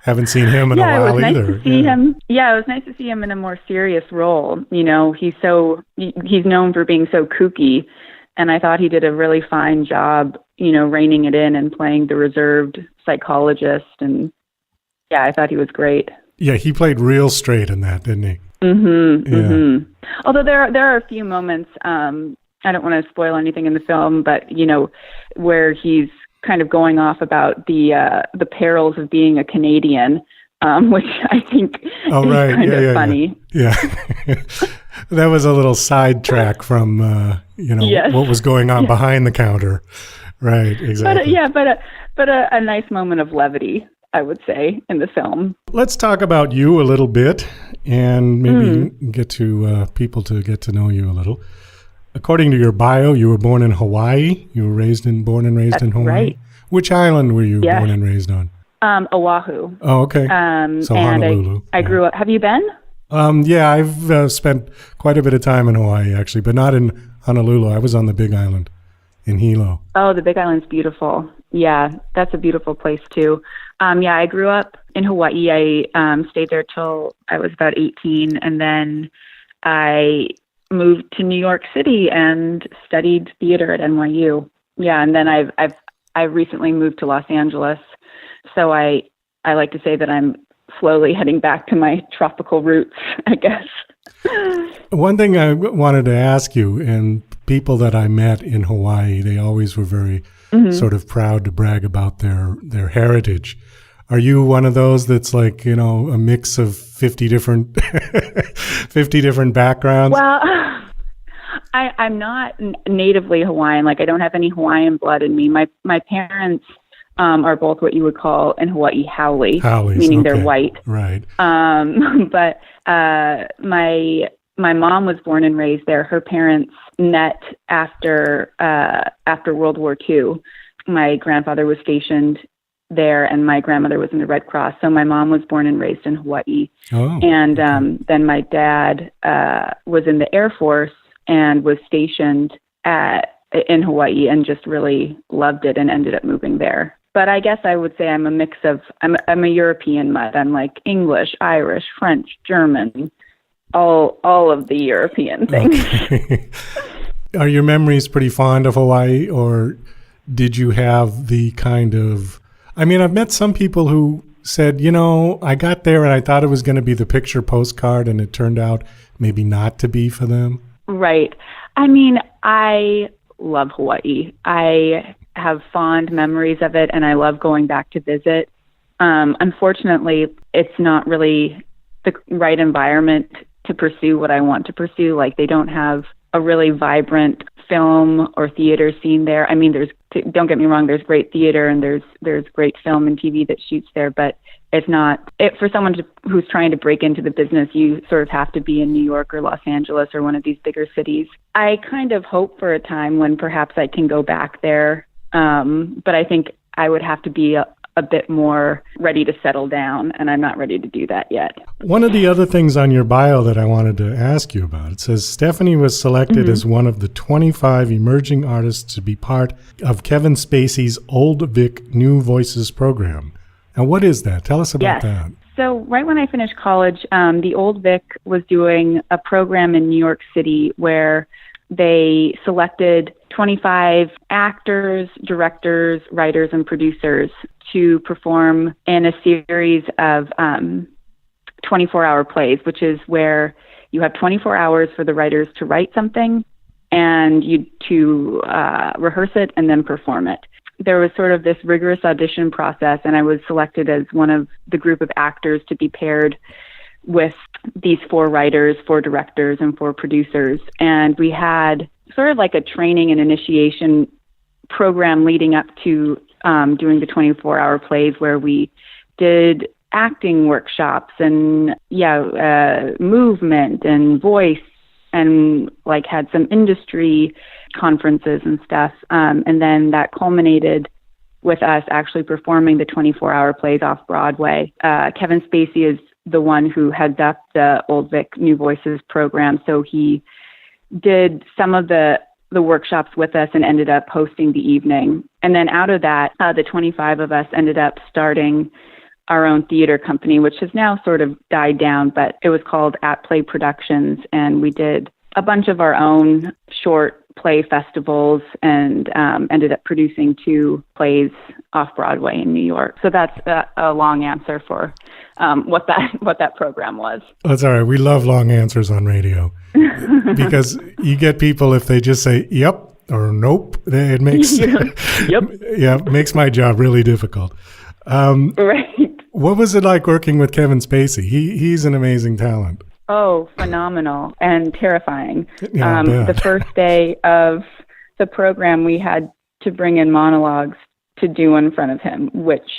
Haven't seen him in a while it was either. Nice to see him. Yeah, it was nice to see him in a more serious role. He's known for being so kooky, and I thought he did a really fine job, reining it in and playing the reserved psychologist. And yeah, I thought he was great. Yeah, he played real straight in that, didn't he? Although there are a few moments, I don't want to spoil anything in the film, but where he's kind of going off about the perils of being a Canadian, which I think is kind of funny. Yeah. That was a little sidetrack from what was going on behind the counter. Right, exactly. But a nice moment of levity, I would say, in the film. Let's talk about you a little bit, and maybe get to people to get to know you a little. According to your bio, you were born in Hawaii. You were born and raised in Hawaii. Right. Which island were you born and raised on? Oahu. Oh, okay. So and Honolulu. I grew up. Have you been? Yeah, I've spent quite a bit of time in Hawaii, actually, but not in Honolulu. I was on the Big Island in Hilo. Oh, the Big Island's beautiful. Yeah, that's a beautiful place too. I grew up in Hawaii. I stayed there till I was about 18, and then I moved to New York City and studied theater at NYU. Yeah, and then I've recently moved to Los Angeles. So I like to say that I'm slowly heading back to my tropical roots, I guess. One thing I wanted to ask you, and people that I met in Hawaii, they always were very sort of proud to brag about their heritage. Are you one of those that's like, a mix of 50 different backgrounds? Well, I'm not natively Hawaiian. Like, I don't have any Hawaiian blood in me. My parents are both what you would call in Hawaii Howleys, meaning they're white. Right. But my mom was born and raised there. Her parents met after World War II. My grandfather was stationed there, and my grandmother was in the Red Cross. So my mom was born and raised in Hawaii. Oh. And then my dad was in the Air Force and was stationed in Hawaii and just really loved it and ended up moving there. But I guess I would say I'm a mix of, I'm a European mutt. I'm like English, Irish, French, German, all of the European things. Okay. Are your memories pretty fond of Hawaii, or did you have the kind of, I've met some people who said, I got there and I thought it was going to be the picture postcard, and it turned out maybe not to be for them. Right. I love Hawaii. I have fond memories of it, and I love going back to visit. Unfortunately, it's not really the right environment to pursue what I want to pursue. Like, they don't have a really vibrant film or theater scene there. Don't get me wrong, there's great theater and there's great film and TV that shoots there, but it's not for someone who's trying to break into the business. You sort of have to be in New York or Los Angeles or one of these bigger cities. I kind of hope for a time when perhaps I can go back there, but I think I would have to be a bit more ready to settle down, and I'm not ready to do that yet. One of the other things on your bio that I wanted to ask you about, it says Stefanie was selected as one of the 25 emerging artists to be part of Kevin Spacey's Old Vic New Voices program. Now, what is that? Tell us about that. So right when I finished college, the Old Vic was doing a program in New York City where they selected 25 actors, directors, writers, and producers to perform in a series of 24-hour plays, which is where you have 24 hours for the writers to write something and you to rehearse it and then perform it. There was sort of this rigorous audition process, and I was selected as one of the group of actors to be paired with these 4 writers, 4 directors, and 4 producers. And we had sort of like a training and initiation program leading up to doing the 24-hour plays, where we did acting workshops and movement and voice, and like had some industry conferences and stuff. And then that culminated with us actually performing the 24-hour plays off Broadway. Kevin Spacey is the one who heads up the Old Vic New Voices program. So he did some of the workshops with us and ended up hosting the evening. And then out of that, the 25 of us ended up starting our own theater company, which has now sort of died down, but it was called At Play Productions. And we did a bunch of our own short play festivals and ended up producing 2 plays off Broadway in New York. So that's a long answer for what that program was. That's all right. We love long answers on radio because you get people, if they just say yep or nope, it makes makes my job really difficult. Right. What was it like working with Kevin Spacey? He's an amazing talent. Oh, phenomenal and terrifying. Yeah, the first day of the program, we had to bring in monologues to do in front of him, which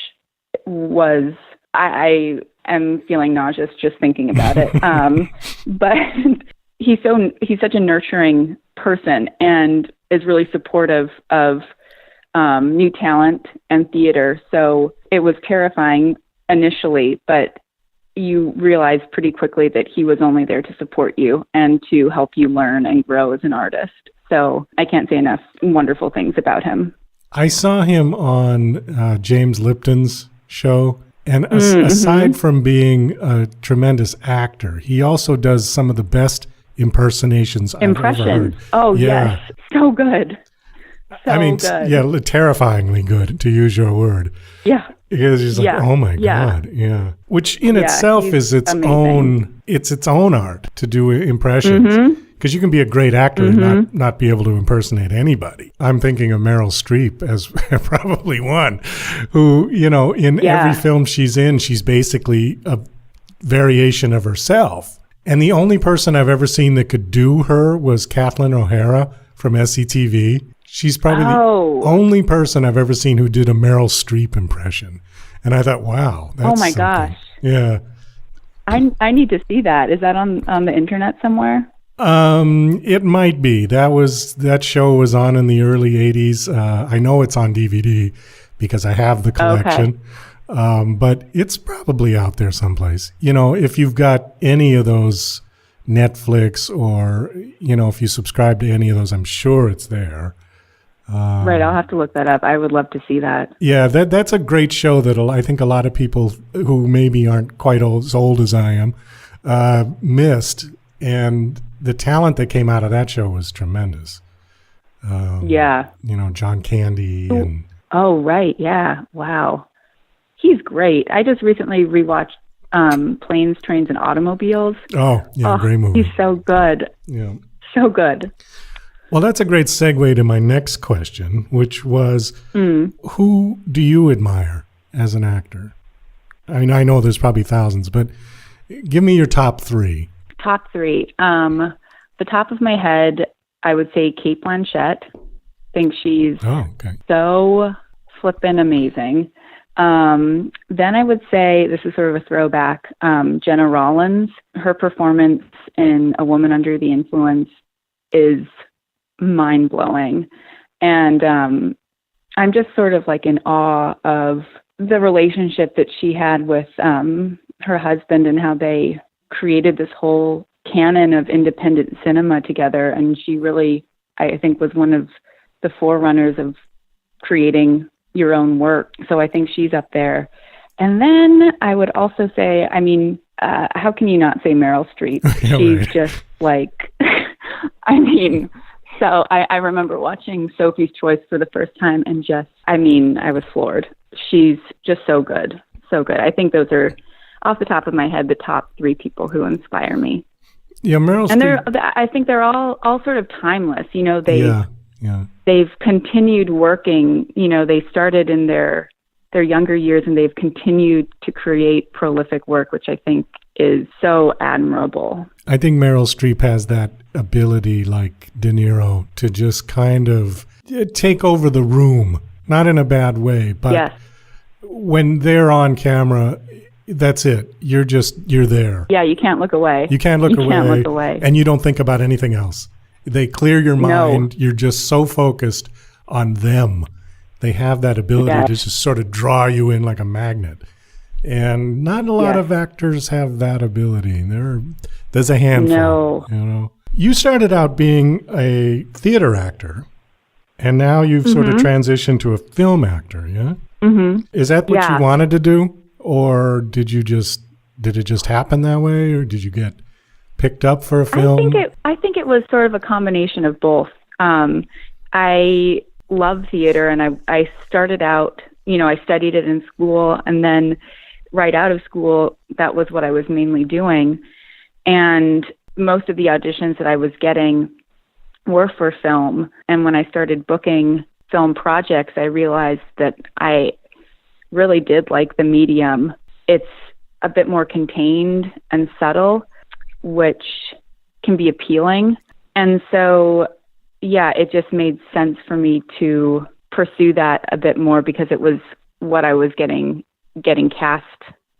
was, I am feeling nauseous just thinking about it. But he's such a nurturing person and is really supportive of new talent and theater. So it was terrifying initially, but you realize pretty quickly that he was only there to support you and to help you learn and grow as an artist. So I can't say enough wonderful things about him. I saw him on James Lipton's show, and aside from being a tremendous actor, he also does some of the best impressions I've ever heard. Oh, yes. So good. Good. Terrifyingly good, to use your word. Yeah. Because he's like, oh my God, yeah. Which in itself is its own art to do impressions. Because you can be a great actor and not be able to impersonate anybody. I'm thinking of Meryl Streep as probably one who, in every film she's in, she's basically a variation of herself. And the only person I've ever seen that could do her was Kathleen O'Hara from SCTV. She's probably the only person I've ever seen who did a Meryl Streep impression. And I thought, wow. That's something. Gosh. Yeah. I need to see that. Is that on the internet somewhere? It might be. That show was on in the early 80s. I know it's on DVD because I have the collection. Okay. But it's probably out there someplace. If you've got any of those Netflix or, if you subscribe to any of those, I'm sure it's there. Right, I'll have to look that up. I would love to see that. Yeah, that's a great show that I think a lot of people who maybe aren't quite as old as I am missed. And the talent that came out of that show was tremendous. John Candy. Oh, right, yeah. Wow. He's great. I just recently rewatched Planes, Trains, and Automobiles. Oh, yeah, great movie. He's so good. Yeah. So good. Well, that's a great segue to my next question, which was, who do you admire as an actor? I mean, I know there's probably thousands, but give me your top 3. Top 3. The top of my head, I would say Cate Blanchett. I think she's so flippin' amazing. Then I would say, this is sort of a throwback, Jenna Rollins. Her performance in A Woman Under the Influence is mind-blowing. And I'm just sort of like in awe of the relationship that she had with her husband and how they created this whole canon of independent cinema together. And she really, I think, was one of the forerunners of creating your own work. So I think she's up there. And then I would also say, how can you not say Meryl Streep? She's just like, So I remember watching Sophie's Choice for the first time and I was floored. She's just so good. So good. I think those are, off the top of my head, the top 3 people who inspire me. Yeah, Meryl Streep. And I think they're all sort of timeless. You know, they've continued working. You know, they started in their younger years and they've continued to create prolific work, which I think is so admirable. I think Meryl Streep has that ability, like De Niro, to just kind of take over the room, not in a bad way, but yes. When they're on camera, that's it. You're there. Yeah, you can't look away. You can't look away. And you don't think about anything else. They clear your mind. No. You're just so focused on them. They have that ability to just sort of draw you in like a magnet. And not a lot of actors have that ability. There's a handful. No. You know. You started out being a theater actor, and now you've sort of transitioned to a film actor, yeah? Mm-hmm. Is that what you wanted to do? Or did it just happen that way, or did you get picked up for a film? I think it was sort of a combination of both. I love theater, and I started out, I studied it in school, and then right out of school, that was what I was mainly doing. And most of the auditions that I was getting were for film. And when I started booking film projects, I realized that I really did like the medium. It's a bit more contained and subtle, which can be appealing. And so, it just made sense for me to pursue that a bit more because it was what I was getting cast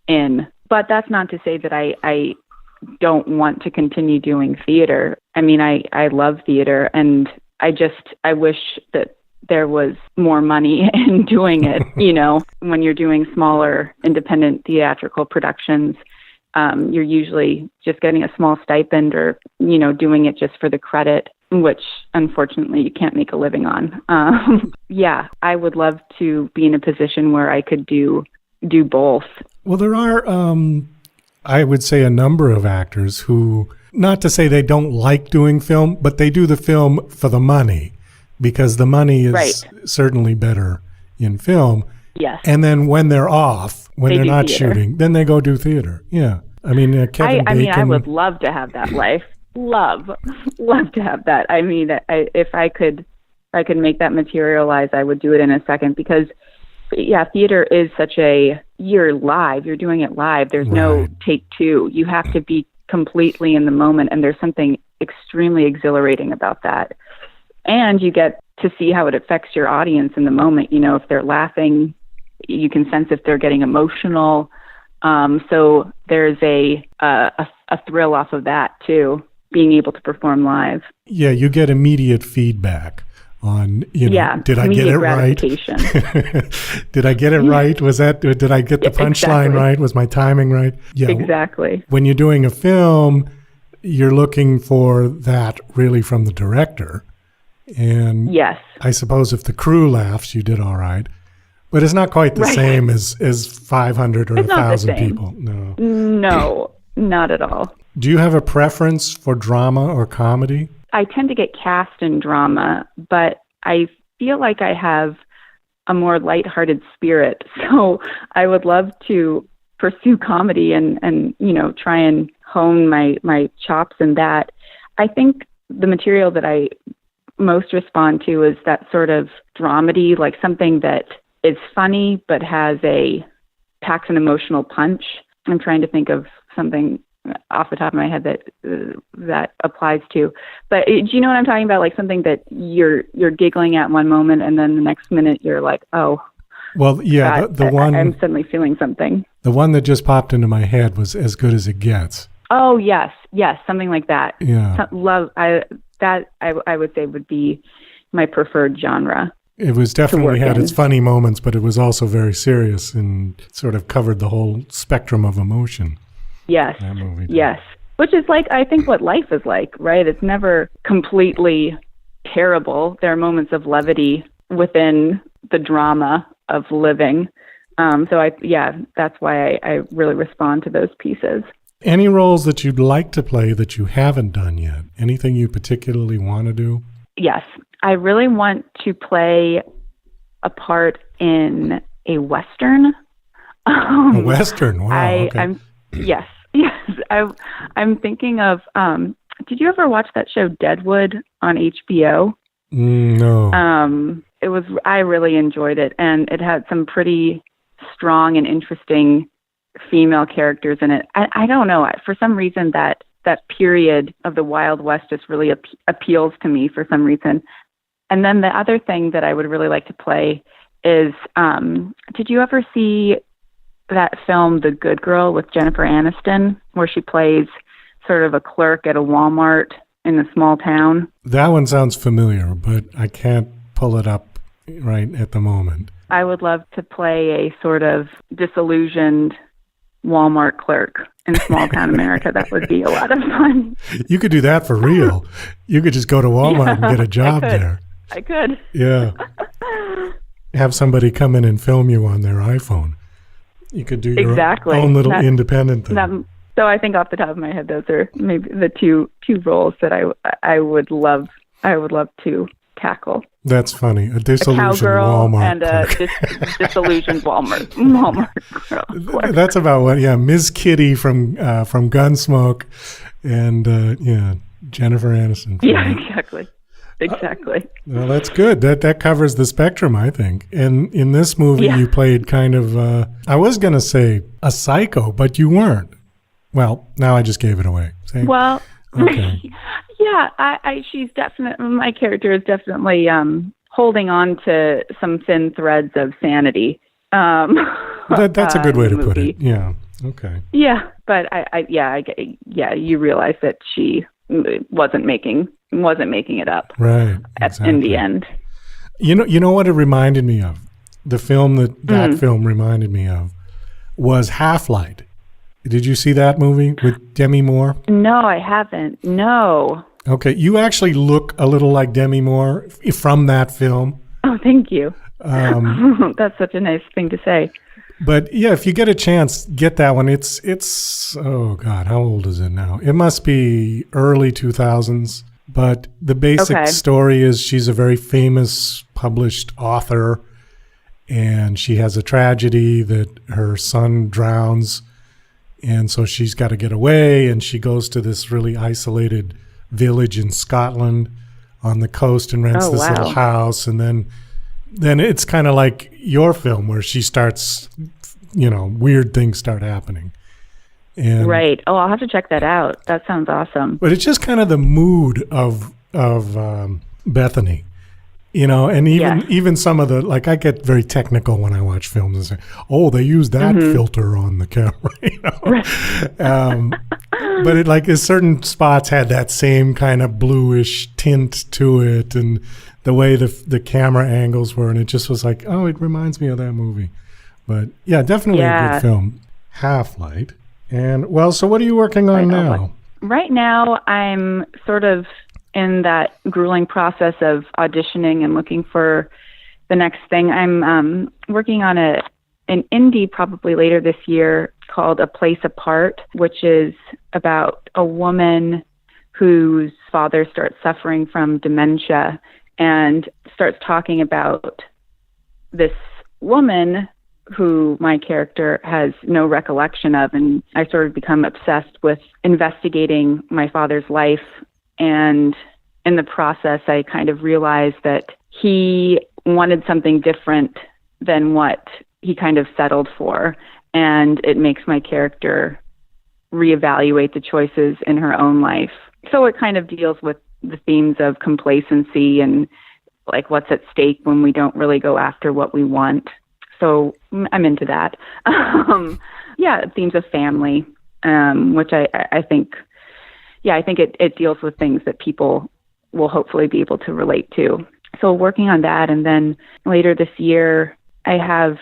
in. But that's not to say that I don't want to continue doing theater. I mean, I love theater, and I wish that there was more money in doing it. When you're doing smaller independent theatrical productions, you're usually just getting a small stipend or, doing it just for the credit, which unfortunately you can't make a living on. I would love to be in a position where I could do both. Well, there are, I would say, a number of actors who, not to say they don't like doing film, but they do the film for the money, because the money is certainly better in film. Yes. And then when they're off, when they're not shooting, then they go do theater. Yeah. I mean, Kevin Bacon. I would love to have that life. Love to have that. I mean, if I could make that materialize, I would do it in a second, because theater is you're live. You're doing it live. There's no take two. You have to be completely in the moment, and there's something extremely exhilarating about that. And you get to see how it affects your audience in the moment. If they're laughing, you can sense if they're getting emotional. So there's a thrill off of that too, being able to perform live. Yeah, you get immediate feedback on, did I get it right? Did I get it right? Did I get the punchline right? Was my timing right? Yeah, exactly. When you're doing a film, you're looking for that really from the director. And yes, I suppose if the crew laughs, you did all right. But it's not quite the same as 500 or 1,000 people. No, not at all. Do you have a preference for drama or comedy? I tend to get cast in drama, but I feel like I have a more lighthearted spirit. So I would love to pursue comedy and try and hone my chops in that. I think the material that I most respond to is that sort of dramedy, like something that is funny but packs an emotional punch. I'm trying to think of something off the top of my head that applies to. But do you know what I'm talking about? Like something that you're giggling at one moment, and then the next minute you're like, oh. Well, yeah, God, the one I'm suddenly feeling something. The one that just popped into my head was As Good as It Gets. Oh yes, something like that. Yeah, I would say would be my preferred genre. It was definitely had its funny moments, but it was also very serious and sort of covered the whole spectrum of emotion. Yes. That movie did. Yes. Which is I think what life is like, right? It's never completely terrible. There are moments of levity within the drama of living. That's why I really respond to those pieces. Any roles that you'd like to play that you haven't done yet? Anything you particularly want to do? Yes. I really want to play a part in a Western. A Western? Wow. Okay. Yes. I'm thinking of, did you ever watch that show Deadwood on HBO? No. I really enjoyed it, and it had some pretty strong and interesting female characters in it. I don't know. For some reason, that period of the Wild West just really appeals to me for some reason. And then the other thing that I would really like to play is, did you ever see that film, The Good Girl, with Jennifer Aniston, where she plays sort of a clerk at a Walmart in a small town? That one sounds familiar, but I can't pull it up right at the moment. I would love to play a sort of disillusioned Walmart clerk in small town America. That would be a lot of fun. You could do that for real. You could just go to Walmart and get a job there. I could. Yeah. Have somebody come in and film you on their iPhone. You could do your own little independent thing. So I think off the top of my head, those are maybe the two roles that I would love to tackle. That's funny. A disillusioned Walmart and a disillusioned Walmart girl. That's about what. Yeah, Ms. Kitty from Gunsmoke, and Jennifer Aniston. Yeah, exactly. Well, that's good. That covers the spectrum, I think. And in this movie, you played kind of. I was going to say a psycho, but you weren't. Well, now I just gave it away. Well, okay. Yeah, she's definitely, my character is definitely holding on to some thin threads of sanity. That's a good way to put it. Yeah. Okay. Yeah, but you realize that she wasn't making it up. Right. Exactly. In the end. You know what it reminded me of? The film that film reminded me of was Half-Light. Did you see that movie with Demi Moore? No, I haven't. No. Okay, you actually look a little like Demi Moore from that film. Oh, thank you. That's such a nice thing to say. But yeah, if you get a chance, get that one. It's oh God, how old is it now? It must be early 2000s. But the basic story is she's a very famous published author, and she has a tragedy that her son drowns. And so she's got to get away, and she goes to this really isolated village in Scotland on the coast and rents this little house. And then it's kind of like your film where she starts, weird things start happening. And, right. Oh, I'll have to check that out. That sounds awesome. But it's just kind of the mood of Bethany. And even some of the, like, I get very technical when I watch films and say, oh, they use that filter on the camera, Right. But it, like, certain spots had that same kind of bluish tint to it, and the way the camera angles were, and it just was like, oh, it reminds me of that movie. But yeah, definitely a good film. Half-Light. And, well, so what are you working on now? Right now, I'm sort of in that grueling process of auditioning and looking for the next thing. I'm working on an indie probably later this year called A Place Apart, which is about a woman whose father starts suffering from dementia and starts talking about this woman who my character has no recollection of. And I sort of become obsessed with investigating my father's life. And in the process, I kind of realized that he wanted something different than what he kind of settled for. And it makes my character reevaluate the choices in her own life. So it kind of deals with the themes of complacency and like what's at stake when we don't really go after what we want. So I'm into that. Themes of family, which I think it deals with things that people will hopefully be able to relate to. So working on that. And then later this year, I have,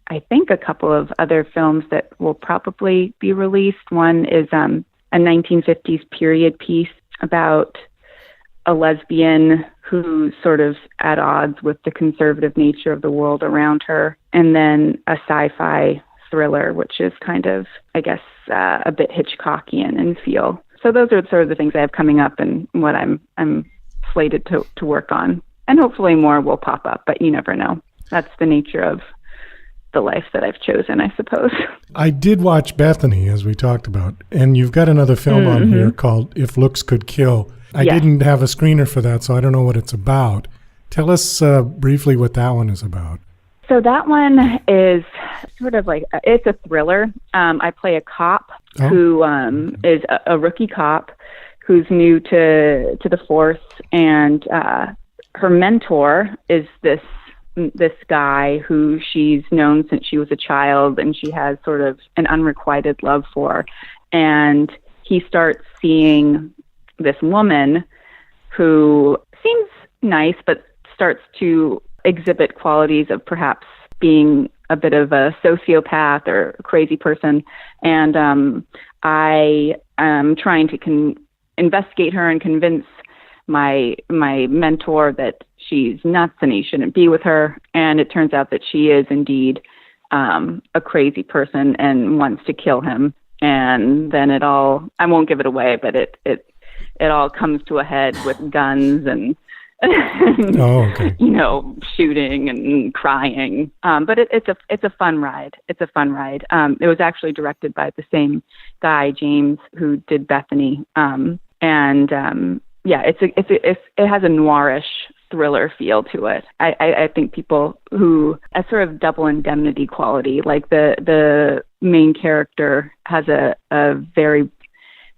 I think, a couple of other films that will probably be released. One is a 1950s period piece about a lesbian who's sort of at odds with the conservative nature of the world around her. And then a sci-fi thriller, which is kind of, I guess, a bit Hitchcockian in feel. So those are sort of the things I have coming up and what I'm slated to work on. And hopefully more will pop up, but you never know. That's the nature of the life that I've chosen, I suppose. I did watch Bethany, as we talked about, and you've got another film on here called If Looks Could Kill. I didn't have a screener for that, so I don't know what it's about. Tell us briefly what that one is about. So that one is sort of like, it's a thriller. I play a cop who is a rookie cop who's new to the force, and her mentor is this guy who she's known since she was a child, and she has sort of an unrequited love for. And he starts seeing this woman who seems nice, but starts to exhibit qualities of perhaps being a bit of a sociopath or a crazy person. And I am trying to investigate her and convince my mentor that she's nuts and he shouldn't be with her. And it turns out that she is indeed a crazy person and wants to kill him. And then it all, I won't give it away, but it all comes to a head with guns and you know, shooting and crying. But it's a fun ride. It's a fun ride. It was actually directed by the same guy, James, who did Bethany. Yeah, it has a noirish thriller feel to it. I think people who a sort of double indemnity quality, like the main character has a very,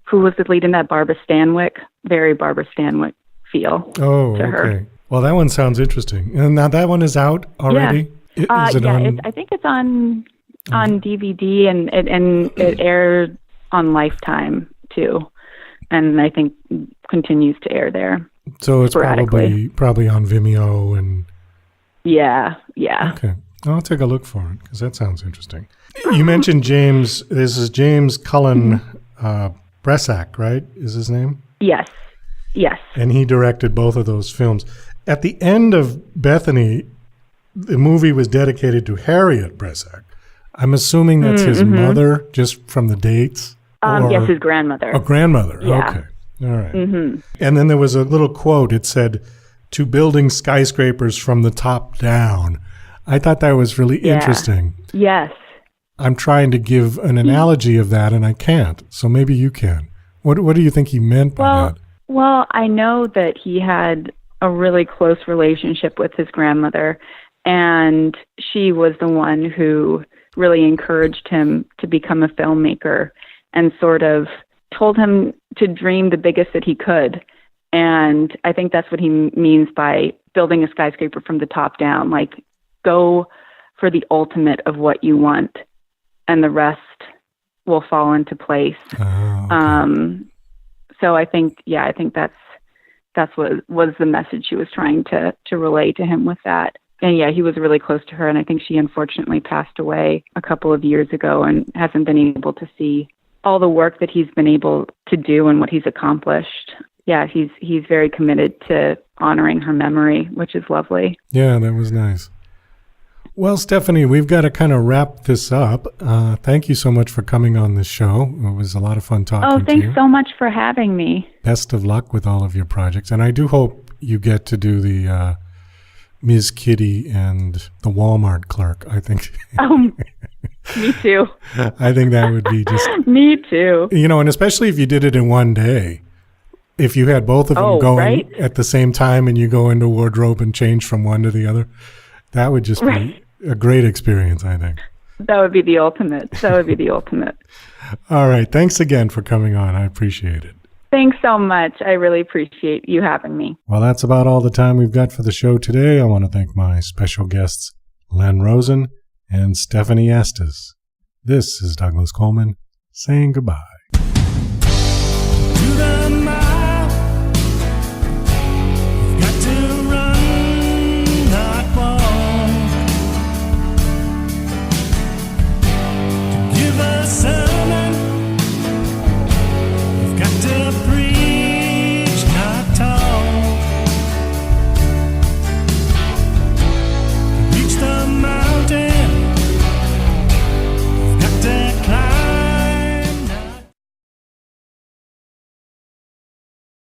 who was the lead in that, Barbara Stanwyck, very Barbara Stanwyck feel to her. Well, that one sounds interesting. And now that one is out already? Yeah. I think it's on DVD and it aired on Lifetime too. And I think continues to air there. So it's probably on Vimeo and... Yeah. Okay. I'll take a look for it because that sounds interesting. You mentioned James. This is James Cullen Bressack, right? Is his name? Yes. And he directed both of those films. At the end of Bethany, the movie was dedicated to Harriet Bressack. I'm assuming that's his mother, just from the dates. Yes, his grandmother. Oh, grandmother. Yeah. Okay. All right. And then there was a little quote. It said, "To building skyscrapers from the top down." I thought that was really interesting. Yes. I'm trying to give an analogy of that, and I can't. So maybe you can. What do you think he meant by that? Well, I know that he had a really close relationship with his grandmother, and she was the one who really encouraged him to become a filmmaker and sort of told him to dream the biggest that he could. And I think that's what he means by building a skyscraper from the top down, like go for the ultimate of what you want and the rest will fall into place. So I think that's what was the message she was trying to relay to him with that. And yeah, he was really close to her, and I think she unfortunately passed away a couple of years ago and hasn't been able to see all the work that he's been able to do and what he's accomplished. Yeah, he's very committed to honoring her memory, which is lovely. Yeah, that was nice. Well, Stefanie, we've got to kind of wrap this up. Thank you so much for coming on the show. It was a lot of fun talking to you. Oh, thanks so much for having me. Best of luck with all of your projects. And I do hope you get to do the Ms. Kitty and the Walmart clerk, I think. Me too. I think that would be just... Me too. You know, and especially if you did it in one day. If you had both of them going at the same time and you go into wardrobe and change from one to the other, that would just be a great experience, I think. That would be the ultimate. All right. Thanks again for coming on. I appreciate it. Thanks so much. I really appreciate you having me. Well, that's about all the time we've got for the show today. I want to thank my special guests, Len Rosen and Stefanie Estes. This is Douglas Coleman saying goodbye. To the